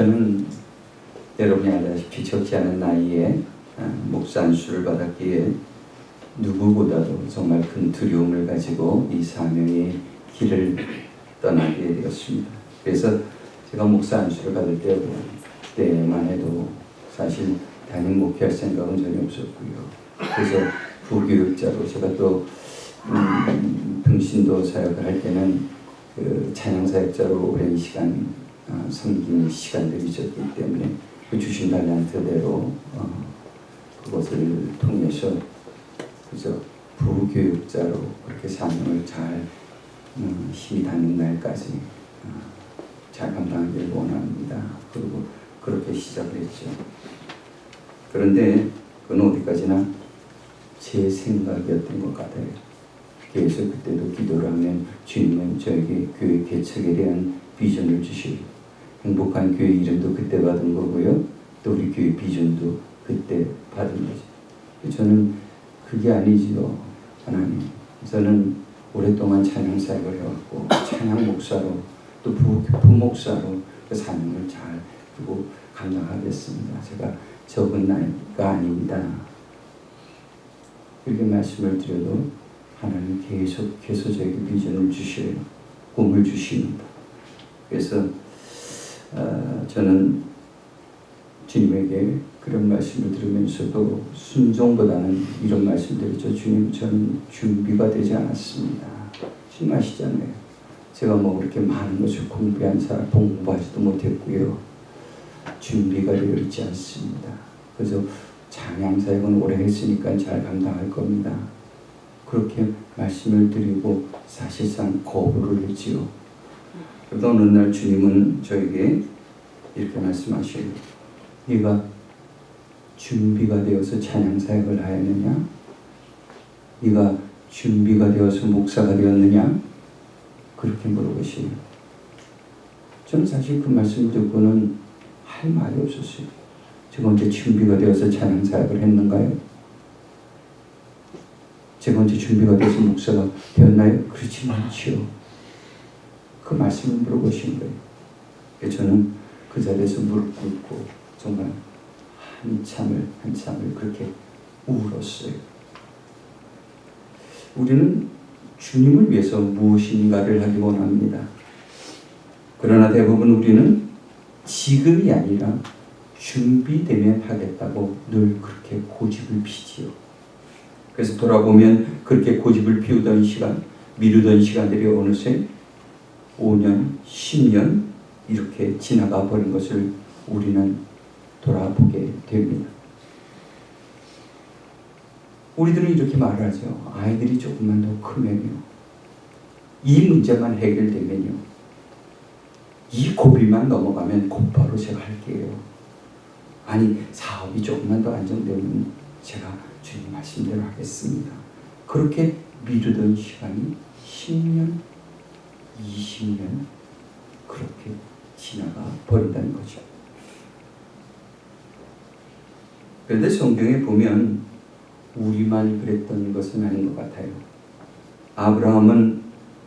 저는 여러분이 알다시피 적지 않은 나이에 목사 안수를 받았기에 누구보다도 정말 큰 두려움을 가지고 이 사명의 길을 떠나게 되었습니다. 그래서 제가 목사 안수를 받을 때만 해도 사실 담임 목회할 생각은 전혀 없었고요. 그래서 부교육자로 제가 또 평신도 사역을 할 때는 그 찬양사역자로 오랜 시간 섬긴 시간들이 있었기 때문에 그 주신 달란트대로 그것을 통해서 그저 부교육자로 그렇게 사명을 잘 힘이 닿는 날까지 잘 감당하기를 원합니다. 그리고 그렇게 시작을 했죠. 그런데 그건 어디까지나 제 생각이었던 것 같아요. 그래서 그때도 기도를 하면 주님은 저에게 교회 개척에 대한 비전을 주시고 행복한 교회 이름도 그때 받은 거고요. 또 우리 교회 비전도 그때 받은 거죠. 저는 그게 아니지요. 하나님, 저는 오랫동안 찬양 사역을 해왔고 찬양 목사로 또 부목사로 그 사명을 잘 두고 감당하겠습니다. 제가 적은 나이가 아닙니다. 이렇게 말씀을 드려도 하나님 계속해서 저에게 비전을 주셔요. 꿈을 주십니다. 그래서 저는 주님에게 그런 말씀을 들으면서도 순종보다는 이런 말씀드렸죠. 주님, 저는 준비가 되지 않았습니다. 주님 아시잖아요. 제가 뭐 그렇게 많은 것을 공부하지도 못했고요. 준비가 되어 있지 않습니다. 그래서 찬양사역은 오래 했으니까 잘 감당할 겁니다. 그렇게 말씀을 드리고 사실상 거부를 했지요. 그러다 어느 날 주님은 저에게 이렇게 말씀하셔요. 네가 준비가 되어서 찬양사역을 하였느냐? 네가 준비가 되어서 목사가 되었느냐? 그렇게 물어보시요. 저는 사실 그 말씀을 듣고는 할 말이 없었어요. 제가 언제 준비가 되어서 찬양사역을 했는가요? 제가 언제 준비가 돼서 목사가 되었나요? 그렇지 않지요. 그 말씀을 물어보신 거예요. 그래서 저는 그 자리에서 무릎 꿇고 정말 한참을 그렇게 울었어요. 우리는 주님을 위해서 무엇인가를 하기 원합니다. 그러나 대부분 우리는 지금이 아니라 준비되면 하겠다고 늘 그렇게 고집을 피지요. 그래서 돌아보면 그렇게 고집을 피우던 시간, 미루던 시간들이 어느새 5년, 10년 이렇게 지나가 버린 것을 우리는 돌아보게 됩니다. 우리들은 이렇게 말을 하죠. 아이들이 조금만 더 크면요, 이 문제만 해결되면요, 이 고비만 넘어가면 곧바로 제가 할게요. 아니, 사업이 조금만 더 안정되면 제가 주님 말씀대로 하겠습니다. 그렇게 미루던 시간이 10년, 20년 그렇게 지나가 버린다는 거죠. 그런데 성경에 보면 우리만 그랬던 것은 아닌 것 같아요. 아브라함은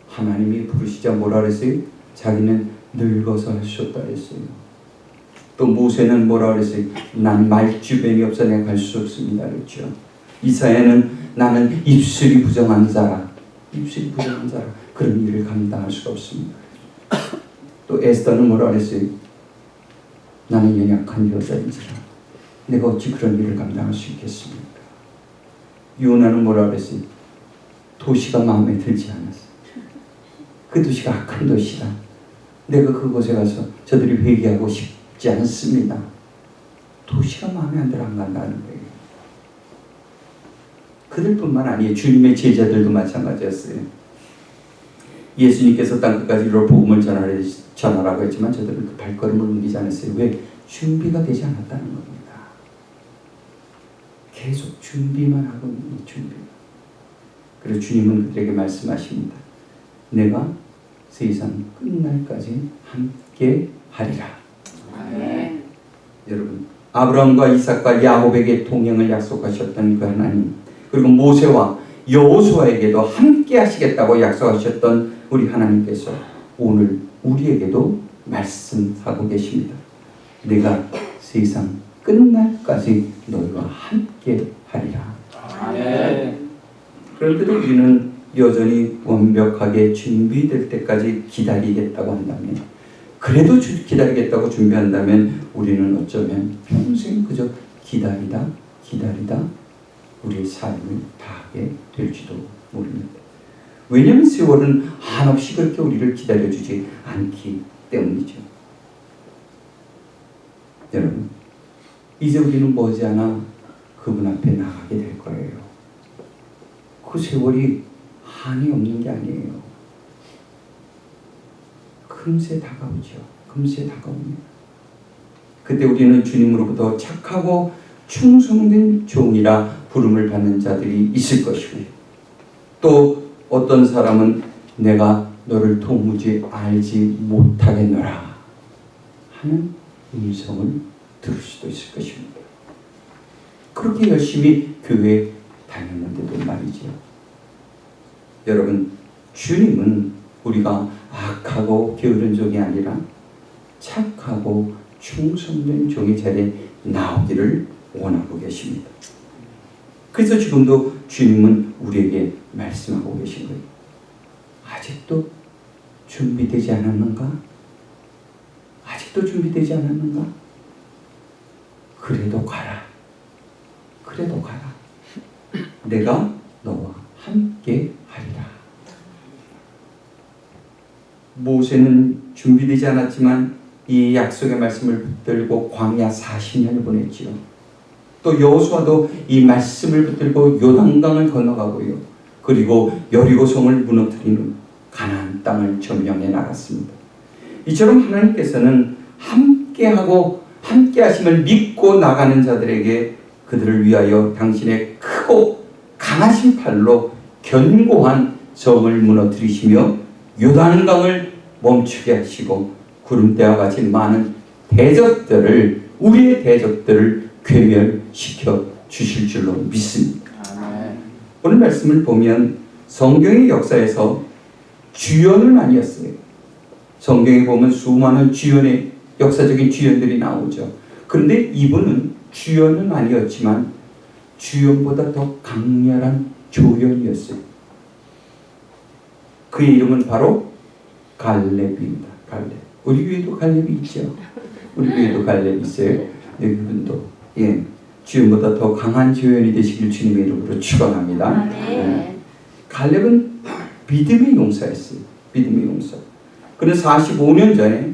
하나님이 부르시자 뭐라 그랬어요? 자기는 늙어서 할 수 없다 그랬어요. 또 모세는 뭐라 그랬어요? 난 말주변이 없어 내가 갈 수 없습니다 그랬죠. 이사야는 나는 입술이 부정한 자라, 그런 일을 감당할 수가 없습니다. 또 에스더는 뭐라 그랬어요? 나는 연약한 여자인지라 내가 어찌 그런 일을 감당할 수 있겠습니까? 요나는 뭐라 그랬어요? 도시가 마음에 들지 않았어. 그 도시가 악한 도시다. 내가 그곳에 가서 저들이 회개하고 싶지 않습니다. 도시가 마음에 안 들어 안 간다는 거예요. 그들뿐만 아니에요. 주님의 제자들도 마찬가지였어요. 예수님께서 땅끝까지 이르러 복음을 전하라고 했지만 저들은 그 발걸음을 옮기지 않았어요. 왜? 준비가 되지 않았다는 겁니다. 계속 준비만 하고 있는 준비. 그래서 주님은 그들에게 말씀하십니다. 내가 세상 끝날까지 함께 하리라. 아멘. 여러분, 아브라함과 이삭과 야곱에게 동행을 약속하셨던 그 하나님, 그리고 모세와 여호수아에게도 함께 하시겠다고 약속하셨던 우리 하나님께서 오늘 우리에게도 말씀하고 계십니다. 내가 세상 끝날까지 너희와 함께 하리라. 아멘. 그런데도 우리는 여전히 완벽하게 준비될 때까지 기다리겠다고 한다면, 그래도 기다리겠다고 준비한다면 우리는 어쩌면 평생 그저 기다리다 우리의 삶을 다하게 될지도 모릅니다. 왜냐하면 세월은 한없이 그렇게 우리를 기다려주지 않기 때문이죠. 여러분, 이제 우리는 머지않아 그분 앞에 나가게 될 거예요. 그 세월이 한이 없는 게 아니에요. 금세 다가오죠. 금세 다가옵니다. 그때 우리는 주님으로부터 착하고 충성된 종이라 부름을 받는 자들이 있을 것이고, 또 어떤 사람은 내가 너를 도무지 알지 못하겠노라 하는 음성을 들을 수도 있을 것입니다. 그렇게 열심히 교회에 다녔는데도 말이죠. 여러분, 주님은 우리가 악하고 게으른 종이 아니라 착하고 충성된 종의 자리에 나오기를 원하고 계십니다. 그래서 지금도 주님은 우리에게 말씀하고 계신 거예요. 아직도 준비되지 않았는가? 아직도 준비되지 않았는가? 그래도 가라. 그래도 가라. 내가 너와 함께 하리라. 모세는 준비되지 않았지만 이 약속의 말씀을 붙들고 광야 40년을 보냈지요. 또 여호수아도 이 말씀을 붙들고 요단강을 건너가고요. 그리고 여리고성을 무너뜨리는 가나안 땅을 점령해 나갔습니다. 이처럼 하나님께서는 함께하고 함께하심을 믿고 나가는 자들에게 그들을 위하여 당신의 크고 강하신 팔로 견고한 성을 무너뜨리시며 요단강을 멈추게 하시고 구름대와 같이 많은 대적들을, 우리의 대적들을 괴멸시켜 주실 줄로 믿습니다. 아멘. 오늘 말씀을 보면 성경의 역사에서 주연은 아니었어요. 성경에 보면 수많은 주연의 역사적인 주연들이 나오죠. 그런데 이분은 주연은 아니었지만 주연보다 더 강렬한 조연이었어요. 그의 이름은 바로 갈렙입니다. 갈렙. 우리 교회도 갈렙이 있죠. 우리 교회도 갈렙이 있어요. 여기 분도 주연보다 더 강한 조연이 되시길 주님의 이름으로 축원합니다. 갈렙은 믿음의 용사였어요. 믿음의 용사. 그는 45년 전에,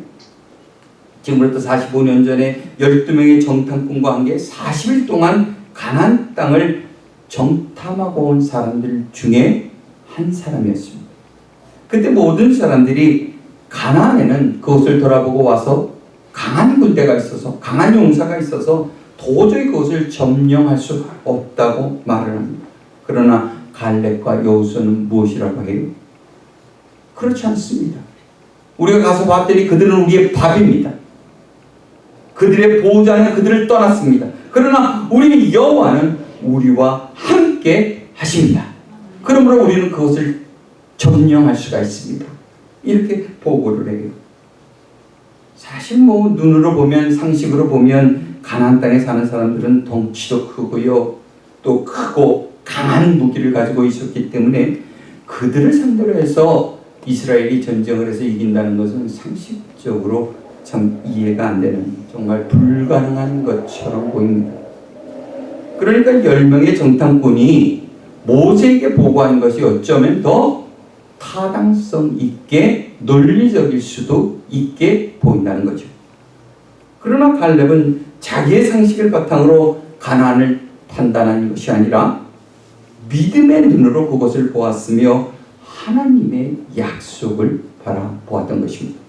지금부터 45년 전에 12명의 정탐꾼과 함께 40일 동안 가나안 땅을 정탐하고 온 사람들 중에 한 사람이었습니다. 그때 모든 사람들이 가나안에는 그것을 돌아보고 와서 강한 군대가 있어서, 강한 용사가 있어서 도저히 그것을 점령할 수 없다고 말을 합니다. 그러나 갈렙과 여호수아는 무엇이라고 해요? 그렇지 않습니다. 우리가 가서 봤더니 그들은 우리의 밥입니다. 그들의 보호자는 그들을 떠났습니다. 그러나 우리 여호와는 우리와 함께 하십니다. 그러므로 우리는 그것을 점령할 수가 있습니다. 이렇게 보고를 해요. 사실 눈으로 보면, 상식으로 보면 가나안 땅에 사는 사람들은 덩치도 크고요, 또 크고 강한 무기를 가지고 있었기 때문에 그들을 상대로 해서 이스라엘이 전쟁을 해서 이긴다는 것은 상식적으로 참 이해가 안 되는, 정말 불가능한 것처럼 보입니다. 그러니까 10명의 정탐꾼이 모세에게 보고한 것이 어쩌면 더 타당성 있게, 논리적일 수도 있게 보인다는 거죠. 그러나 갈렙은 자기의 상식을 바탕으로 가나안을 판단한 것이 아니라 믿음의 눈으로 그것을 보았으며 하나님의 약속을 바라보았던 것입니다.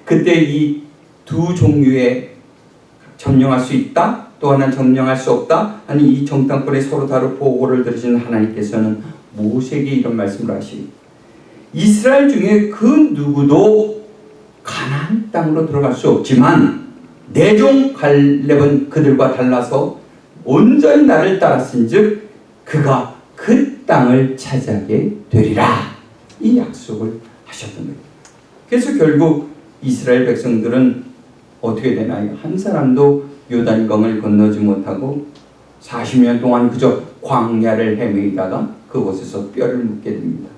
그때 이 두 종류의 점령할 수 있다, 또 하나는 점령할 수 없다 하는 이 정탐꾼의 서로 다른 보고를 들으신 하나님께서는 모세에게 이런 말씀을 하시고, 이스라엘 중에 그 누구도 가나안 땅으로 들어갈 수 없지만 내 종 갈렙은 그들과 달라서 온전히 나를 따랐은즉 그가 그 땅을 차지하게 되리라, 이 약속을 하셨던 거예요. 그래서 결국 이스라엘 백성들은 어떻게 되나요? 한 사람도 요단강을 건너지 못하고 40년 동안 그저 광야를 헤매다가 그곳에서 뼈를 묻게 됩니다.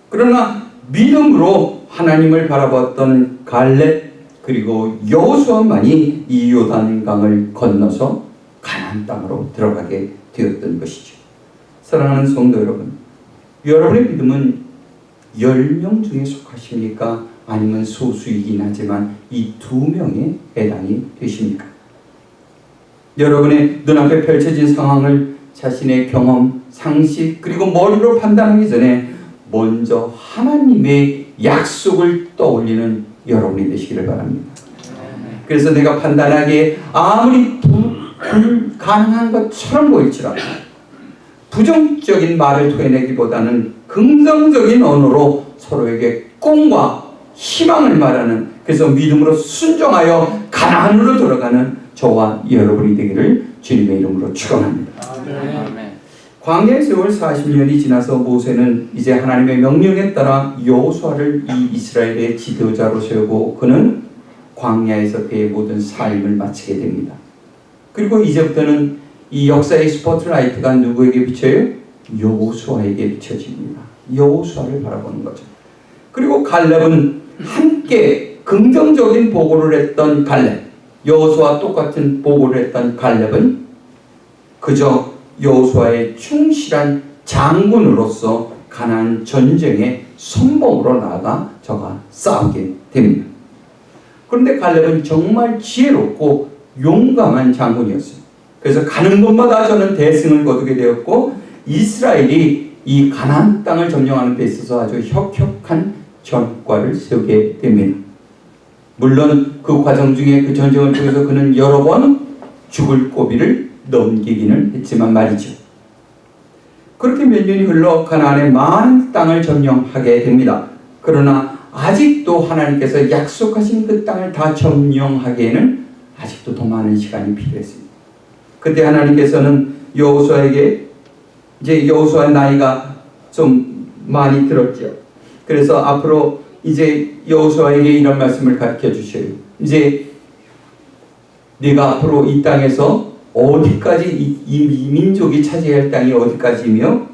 그러나 믿음으로 하나님을 바라봤던 갈렙 그리고 여호수아만이 이 요단강을 건너서 가나안 땅으로 들어가게 되었던 것이죠. 사랑하는 성도 여러분, 여러분의 믿음은 10명 중에 속하십니까? 아니면 소수이긴 하지만 이 2명에 해당이 되십니까? 여러분의 눈앞에 펼쳐진 상황을 자신의 경험, 상식 그리고 머리로 판단하기 전에 먼저 하나님의 약속을 떠올리는 여러분이 되시기를 바랍니다. 그래서 내가 판단하기에 아무리 불가능한 것처럼 보일지라도 부정적인 말을 토해내기보다는 긍정적인 언어로 서로에게 꿈과 희망을 말하는, 그래서 믿음으로 순종하여 가나안으로 들어가는 저와 여러분이 되기를 주님의 이름으로 축원합니다. 광야의 세월 40년이 지나서 모세는 이제 하나님의 명령에 따라 여호수아를 이 이스라엘의 지도자로 세우고 그는 광야에서 그의 모든 삶을 마치게 됩니다. 그리고 이제부터는 이 역사의 스포트라이트가 누구에게 비쳐요? 여호수아에게 비춰집니다. 여호수아를 바라보는 거죠. 그리고 갈렙은 함께 긍정적인 보고를 했던 갈렙, 여호수아와 똑같은 보고를 했던 갈렙은 그저 여호수아의 충실한 장군으로서 가나안 전쟁의 선봉으로 나아가 저가 싸우게 됩니다. 그런데 갈렙은 정말 지혜롭고 용감한 장군이었어요. 그래서 가는 곳마다 저는 대승을 거두게 되었고 이스라엘이 이 가나안 땅을 점령하는 데 있어서 아주 혁혁한 전과를 세우게 됩니다. 물론 그 과정 중에 그 전쟁을 통해서 그는 여러 번 죽을 고비를 넘기기는 했지만 말이죠. 그렇게 몇 년이 흘러 가나안의 많은 땅을 점령하게 됩니다. 그러나 아직도 하나님께서 약속하신 그 땅을 다 점령하기에는 아직도 더 많은 시간이 필요했습니다. 그때 하나님께서는 여호수아에게, 이제 여호수아의 나이가 좀 많이 들었죠. 그래서 앞으로 이제 여호수아에게 이런 말씀을 가르쳐 주셔요. 이제 네가 앞으로 이 땅에서 어디까지 이 민족이 차지해야 할 땅이 어디까지며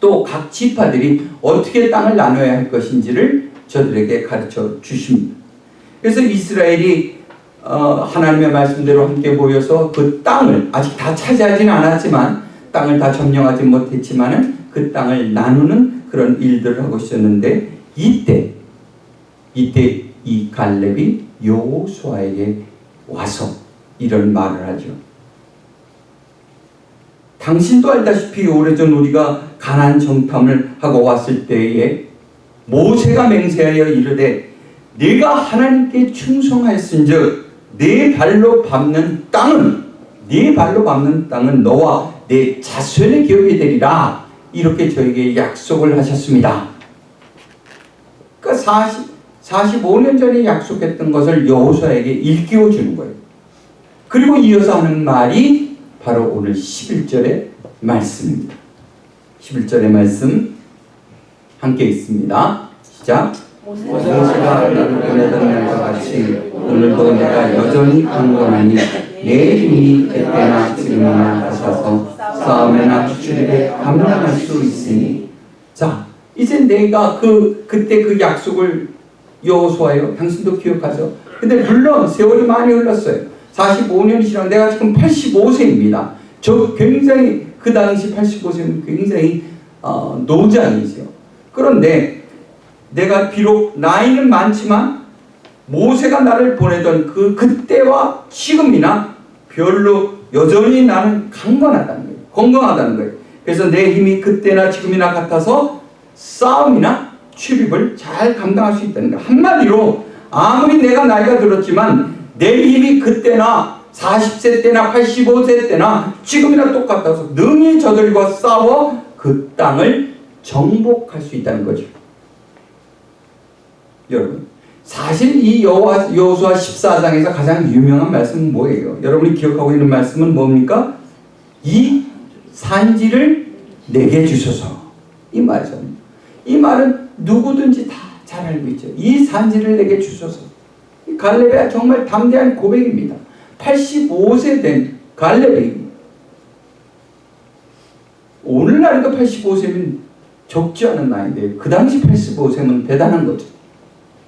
또 각 지파들이 어떻게 땅을 나눠야 할 것인지를 저들에게 가르쳐 주십니다. 그래서 이스라엘이 하나님의 말씀대로 함께 모여서 그 땅을 아직 다 차지하지는 않았지만 땅을 다 점령하지 못했지만은 그 땅을 나누는 그런 일들을 하고 있었는데 이때 이 갈렙이 여호수아에게 와서 이런 말을 하죠. 당신도 알다시피 오래전 우리가 가나안 정탐을 하고 왔을 때에 모세가 맹세하여 이르되 네가 하나님께 충성하였은즉 네 발로 밟는 땅은 너와 내 자손의 기업이 되리라. 이렇게 저에게 약속을 하셨습니다. 그러니까 45년 전에 약속했던 것을 여호수아에게 일깨워 주는 거예요. 그리고 이어서 하는 말이 바로 오늘 11절의 말씀입니다. 11절의 말씀 함께 있습니다. 시작. 모세가 나를 보내던 날과 같이 오늘도 내가 여전히 강건하니 내 힘이 그때나 지금이나 같아서 싸움에나 출입에 감당할 수 있으니. 자, 이제 내가 그때 그 약속을 여호수아요. 당신도 기억하죠? 근데 물론 세월이 많이 흘렀어요. 45년이 지나 내가 지금 85세입니다. 저 굉장히 그 당시 85세는 굉장히 노장이죠. 그런데 내가 비록 나이는 많지만 모세가 나를 보내던 그때와 지금이나 별로 여전히 나는 강건하다는 거예요. 건강하다는 거예요. 그래서 내 힘이 그때나 지금이나 같아서 싸움이나 출입을 잘 감당할 수 있다는 거예요. 한마디로 아무리 내가 나이가 들었지만 내 힘이 그때나 40세 때나 85세 때나 지금이나 똑같아서 능히 저들과 싸워 그 땅을 정복할 수 있다는 거죠. 여러분, 사실 이 여호수아 14장에서 가장 유명한 말씀은 뭐예요? 여러분이 기억하고 있는 말씀은 뭡니까? 이 산지를 내게 주소서. 이 말이죠. 이 말은 누구든지 다 잘 알고 있죠. 이 산지를 내게 주소서. 갈렙의 정말 담대한 고백입니다. 85세 된 갈렙이, 오늘날에도 85세면 적지 않은 나이인데 그 당시 85세면 대단한 거죠.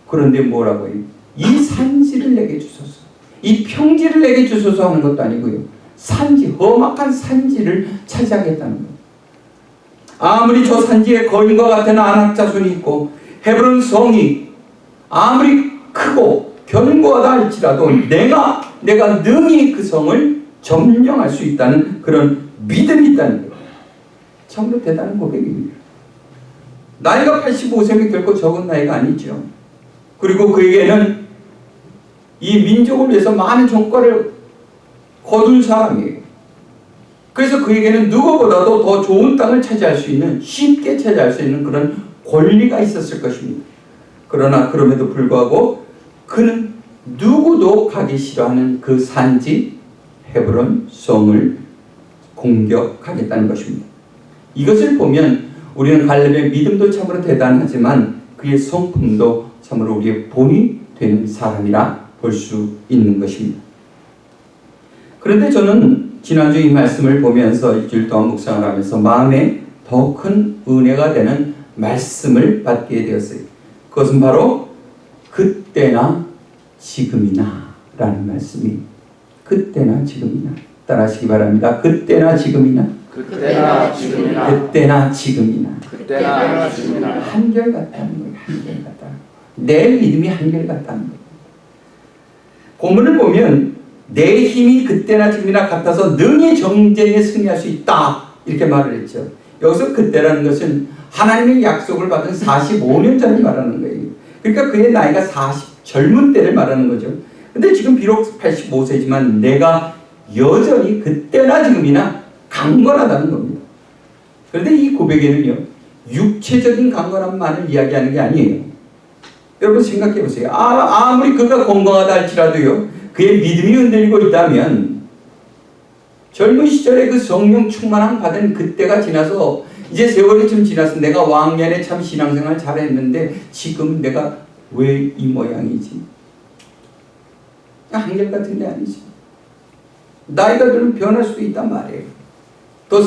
그런데 뭐라고 해요? 이 산지를 내게 주소서, 이 평지를 내게 주소서 하는 것도 아니고요, 산지, 험악한 산지를 차지하겠다는 거예요. 아무리 저 산지에 거인과 같은 아낙 자손이 있고 헤브론 성이 아무리 크고 견고하다 할지라도 내가 능히 그 성을 점령할 수 있다는 그런 믿음이 있다는 거예요. 참으로 대단한 고백입니다. 나이가 85세면 결코 적은 나이가 아니죠. 그리고 그에게는 이 민족을 위해서 많은 성과를 거둔 사람이에요. 그래서 그에게는 누구보다도 더 좋은 땅을 차지할 수 있는, 쉽게 차지할 수 있는 그런 권리가 있었을 것입니다. 그러나 그럼에도 불구하고 그는 누구도 가기 싫어하는 그 산지 헤브론 성을 공격하겠다는 것입니다. 이것을 보면 우리는 갈렙의 믿음도 참으로 대단하지만 그의 성품도 참으로 우리의 본이 되는 사람이라 볼 수 있는 것입니다. 그런데 저는 지난주 이 말씀을 보면서 일주일 동안 묵상을 하면서 마음에 더 큰 은혜가 되는 말씀을 받게 되었어요. 그것은 바로 그때나 지금이나 라는 말씀이, 그때나 지금이나, 따라하시기 바랍니다. 그때나 지금이나, 그때나 지금이나, 그때나 지금이나, 그때나 지금이나, 한결같다는 거예요. 한결같다. 내 믿음이 한결같다는 거예요. 본문을 보면 내 힘이 그때나 지금이나 같아서 능히 정쟁에 승리할 수 있다, 이렇게 말을 했죠. 여기서 그때라는 것은 하나님의 약속을 받은 45년 전을 말하는 거예요. 그러니까 그의 나이가 40 젊은 때를 말하는 거죠. 근데 지금 비록 85세지만 내가 여전히 그때나 지금이나 강건하다는 겁니다. 그런데 이 고백에는요, 육체적인 강건함만을 이야기하는 게 아니에요. 여러분 생각해 보세요. 아무리 그가 건강하다 할지라도요, 그의 믿음이 흔들리고 있다면 젊은 시절에 그 성령 충만함 받은 그때가 지나서 이제 세월이 좀 지나서 내가 왕년에 참 신앙생활 잘했는데 지금 내가 왜 이 모양이지? 한결같은 게 아니지. 나이가 들면 변할 수도 있단 말이에요. 또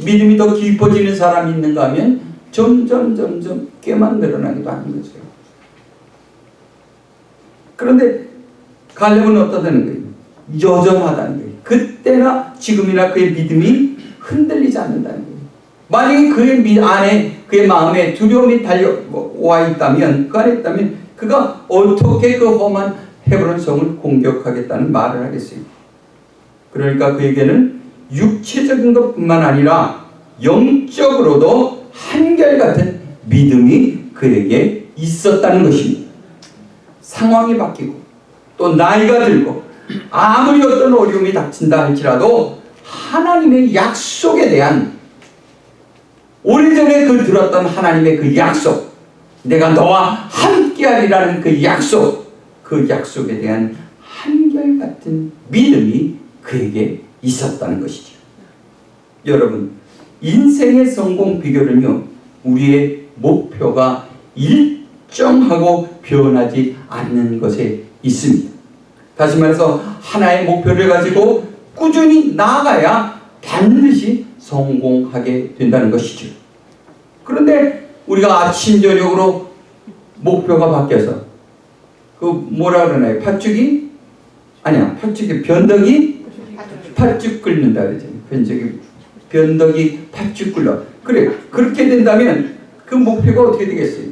믿음이 더 깊어지는 사람이 있는가 하면 점점 꽤만 늘어나기도 하는 거죠. 그런데 갈렙은 어떠다는 거예요? 여전하다는 거예요. 그때나 지금이나 그의 믿음이 흔들리지 않는다는 거예요. 만약에 그의 안에, 그의 마음에 두려움이 달려와 있다면, 그 안에 있다면 그가 어떻게 그 험한 헤브론 성을 공격하겠다는 말을 하겠어요? 그러니까 그에게는 육체적인 것뿐만 아니라 영적으로도 한결같은 믿음이 그에게 있었다는 것입니다. 상황이 바뀌고 또 나이가 들고 아무리 어떤 어려움이 닥친다 할지라도 하나님의 약속에 대한, 오래전에 그 들었던 하나님의 그 약속, 내가 너와 함께하리라는 그 약속, 그 약속에 대한 한결같은 믿음이 그에게 있었다는 것이죠. 여러분, 인생의 성공 비결은요, 우리의 목표가 일정하고 변하지 않는 것에 있습니다. 다시 말해서 하나의 목표를 가지고 꾸준히 나아가야 반드시 성공하게 된다는 것이죠. 그런데 우리가 아침 저녁으로 목표가 바뀌어서 그 뭐라 그러나요? 팥죽이 변덕이 팥죽 끓는다 그러잖아요. 변덕이 팥죽 끓여. 그래, 그렇게 된다면 그 목표가 어떻게 되겠어요?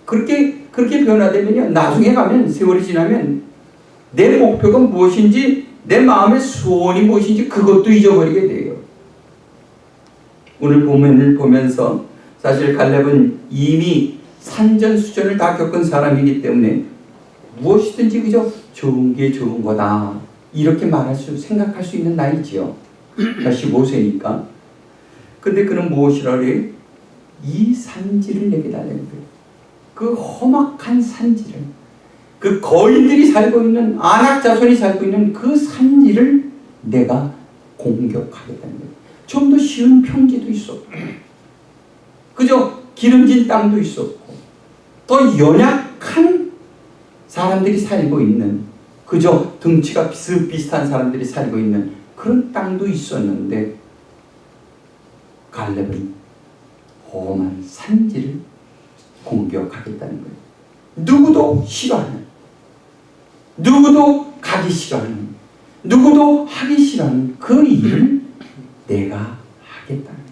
그렇게 변화되면요, 나중에 가면, 세월이 지나면 내 목표가 무엇인지, 내 마음의 소원이 무엇인지 그것도 잊어버리게 돼요. 오늘 본문을 보면서 사실 갈렙은 이미 산전수전을 다 겪은 사람이기 때문에 무엇이든지 그저 좋은 게 좋은 거다, 이렇게 생각할 수 있는 나이지요. 85세니까. 근데 그는 무엇이라 그래요? 이 산지를 내게 달라는 거예요. 그 험악한 산지를, 그 거인들이 살고 있는, 아낙 자손이 살고 있는 그 산지를 내가 공격하겠다는 거예요. 좀 더 쉬운 평지도 있었고, 그저 기름진 땅도 있었고, 더 연약한 사람들이 살고 있는, 그저 등치가 비슷비슷한 사람들이 살고 있는 그런 땅도 있었는데 갈렙은 험한 산지를 공격하겠다는 거예요. 누구도 싫어하는, 누구도 가기 싫어하는, 누구도 하기 싫어하는 그 일을 내가 하겠다는 거예요.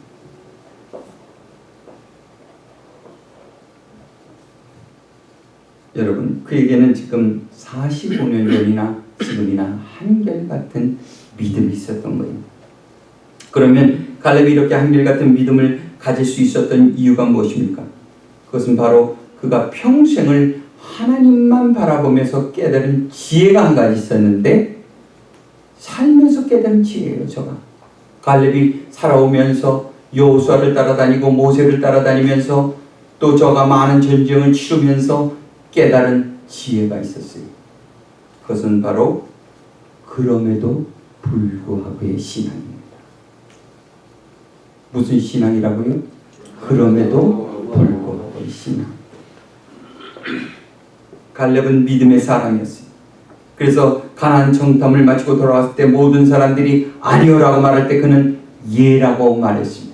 여러분, 그에게는 지금 45년 전이나 지금이나 한결같은 믿음이 있었던 거예요. 그러면 갈렙이 이렇게 한결같은 믿음을 가질 수 있었던 이유가 무엇입니까? 그것은 바로 그가 평생을 하나님만 바라보면서 깨달은 지혜가 한 가지 있었는데, 살면서 깨달은 지혜예요. 저가 갈렙이 살아오면서 여호수아를 따라다니고 모세를 따라다니면서 또 저가 많은 전쟁을 치르면서 깨달은 지혜가 있었어요. 그것은 바로 그럼에도 불구하고의 신앙입니다. 무슨 신앙이라고요? 그럼에도 불구하고의 신앙. 갈렙은 믿음의 사람이었어요. 그래서 가나안 정탐을 마치고 돌아왔을 때 모든 사람들이 아니오라고 말할 때 그는 예라고 말했습니다.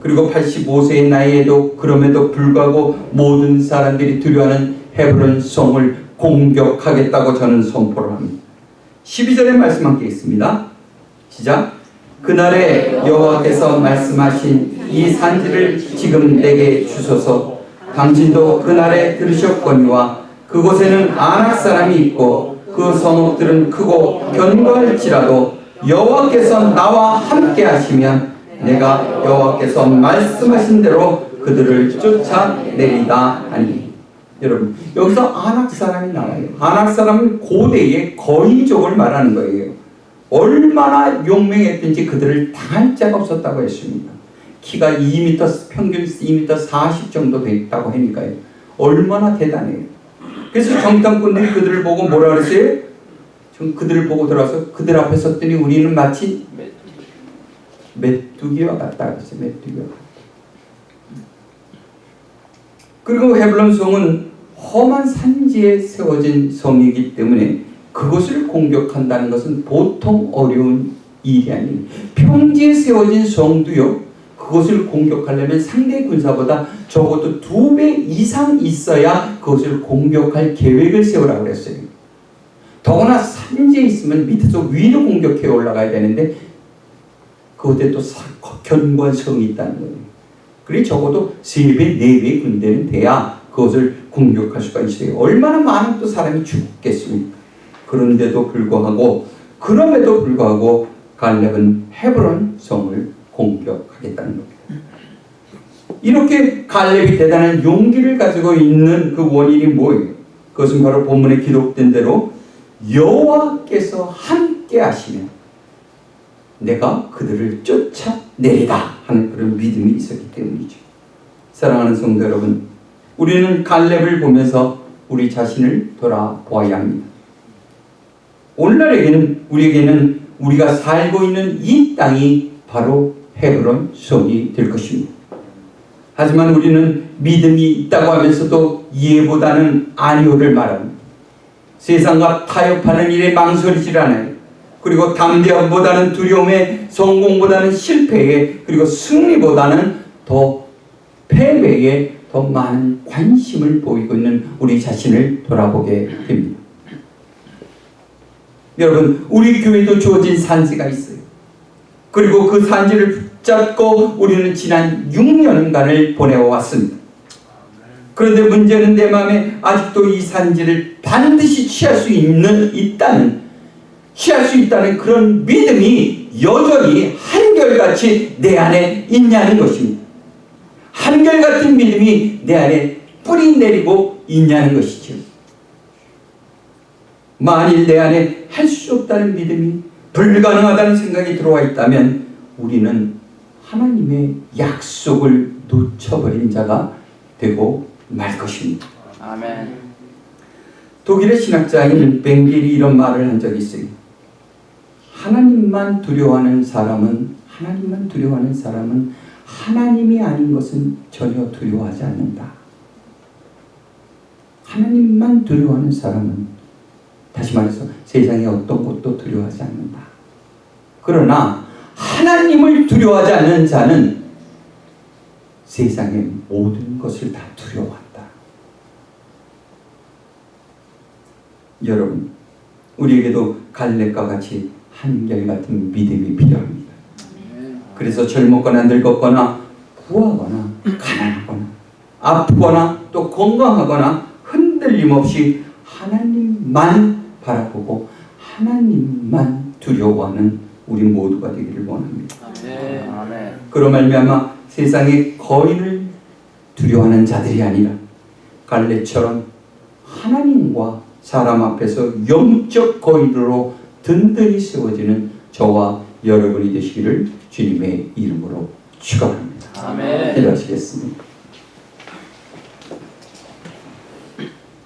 그리고 85세의 나이에도 그럼에도 불구하고 모든 사람들이 두려워하는 헤브론 성을 공격하겠다고 저는 선포를 합니다. 12절의 말씀 함께 있습니다. 시작. 그날에 여호와께서 말씀하신 이 산지를 지금 내게 주소서. 당신도 그날에 들으셨거니와 그곳에는 아낙 사람이 있고 그 성읍들은 크고 견고할지라도 여호와께서 나와 함께 하시면 내가 여호와께서 말씀하신 대로 그들을 쫓아내리다 하니. 여러분, 여기서 아낙 사람이 나와요. 아낙 사람은 고대의 거인족을 말하는 거예요. 얼마나 용맹했든지 그들을 당할 자가 없었다고 했습니다. 키가 2m, 평균 2m 40 정도 됐다고 하니까요. 얼마나 대단해요. 그래서 정탐꾼들이 그들을 보고 뭐라 그랬어요? 그들을 보고 들어와서 그들 앞에 섰더니 우리는 마치 메뚜기와 같다 그랬어요. 메뚜기와 같다. 그리고 헤브론 성은 험한 산지에 세워진 성이기 때문에 그것을 공격한다는 것은 보통 어려운 일이 아니에요. 평지에 세워진 성도요, 그것을 공격하려면 상대 군사보다 적어도 2배 이상 있어야 그것을 공격할 계획을 세우라고 그랬어요. 더구나 산지에 있으면 밑에서 위로 공격해 올라가야 되는데 그것에 또 견고한 성이 있다는 거예요. 그래 적어도 3배, 4배 군대는 돼야 그것을 공격할 수가 있어요. 얼마나 많은 또 사람이 죽겠습니까? 그런데도 불구하고, 그럼에도 불구하고 갈렙은 헤브론 성을 공격하겠다는 겁니다. 이렇게 갈렙이 대단한 용기를 가지고 있는 그 원인이 뭐예요? 그것은 바로 본문에 기록된 대로 여호와께서 함께 하시면 내가 그들을 쫓아내리다 하는 그런 믿음이 있었기 때문이죠. 사랑하는 성도 여러분, 우리는 갈렙을 보면서 우리 자신을 돌아보아야 합니다. 오늘날 우리에게는 우리가 살고 있는 이 땅이 바로 헤브론 성이 될 것입니다. 하지만 우리는 믿음이 있다고 하면서도 이해보다는 아니오를 말합니다. 세상과 타협하는 일에 망설이질 않아요. 그리고 담대함보다는 두려움에, 성공보다는 실패에, 그리고 승리보다는 더 패배에 더 많은 관심을 보이고 있는 우리 자신을 돌아보게 됩니다. 여러분, 우리 교회도 주어진 산지가 있어요. 그리고 그 산지를 붙잡고 우리는 지난 6년간을 보내왔습니다. 그런데 문제는 내 마음에 아직도 이 산지를 반드시 취할 수 있다는 그런 믿음이 여전히 한결같이 내 안에 있냐는 것입니다. 한결같은 믿음이 내 안에 뿌리 내리고 있냐는 것이죠. 만일 내 안에 할 수 없다는 믿음이, 불가능하다는 생각이 들어와 있다면 우리는 하나님의 약속을 놓쳐버린 자가 되고 말 것입니다. 아멘. 독일의 신학자인 벵겔이 이런 말을 한 적이 있어요. 하나님만 두려워하는 사람은 하나님이 아닌 것은 전혀 두려워하지 않는다. 하나님만 두려워하는 사람은, 다시 말해서 세상의 어떤 것도 두려워하지 않는다. 그러나 하나님을 두려워하지 않는 자는 세상의 모든 것을 다 두려워한다. 여러분, 우리에게도 갈렙과 같이 한결같은 믿음이 필요합니다. 그래서 젊었거나 늙었거나 부하거나 가난하거나 아프거나 또 건강하거나 흔들림 없이 하나님만 바라보고 하나님만 두려워하는 우리 모두가 되기를 원합니다. 아멘. 그로 말미암아 세상의 거인을 두려워하는 자들이 아니라 갈렙처럼 하나님과 사람 앞에서 영적 거인으로 든든히 세워지는 저와 여러분이 되시기를 주님의 이름으로 축원합니다. 아멘. 기도하시겠습니다.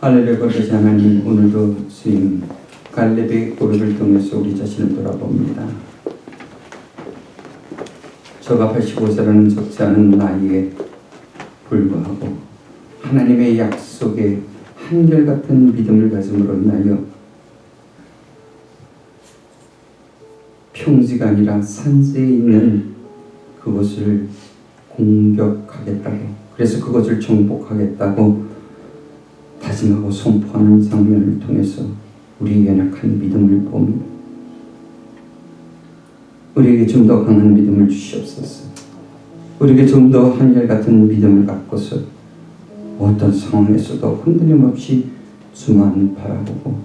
할렐루야. 거룩하신 하나님, 오늘도 주님 갈렙의 고백을 통해서 우리 자신을 돌아봅니다. 저가 85세라는 적지 않은 나이에 불구하고 하나님의 약속에 한결같은 믿음을 가짐으로 인하여 평지가 아니라 산세에 있는 그것을 공격하겠다고, 그래서 그것을 정복하겠다고 다짐하고 선포하는 장면을 통해서 우리의 연약한 믿음을 봅니다. 우리에게 좀 더 강한 믿음을 주시옵소서. 우리에게 좀 더 한결같은 믿음을 갖고서 어떤 상황에서도 흔들림 없이 주만 바라보고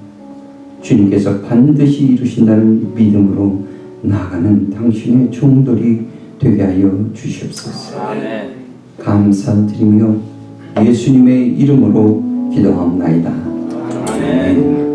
주님께서 반드시 이루신다는 믿음으로 나아가는 당신의 종들이 되게 하여 주시옵소서. 아멘. 감사드리며 예수님의 이름으로 기도합나이다. 아멘.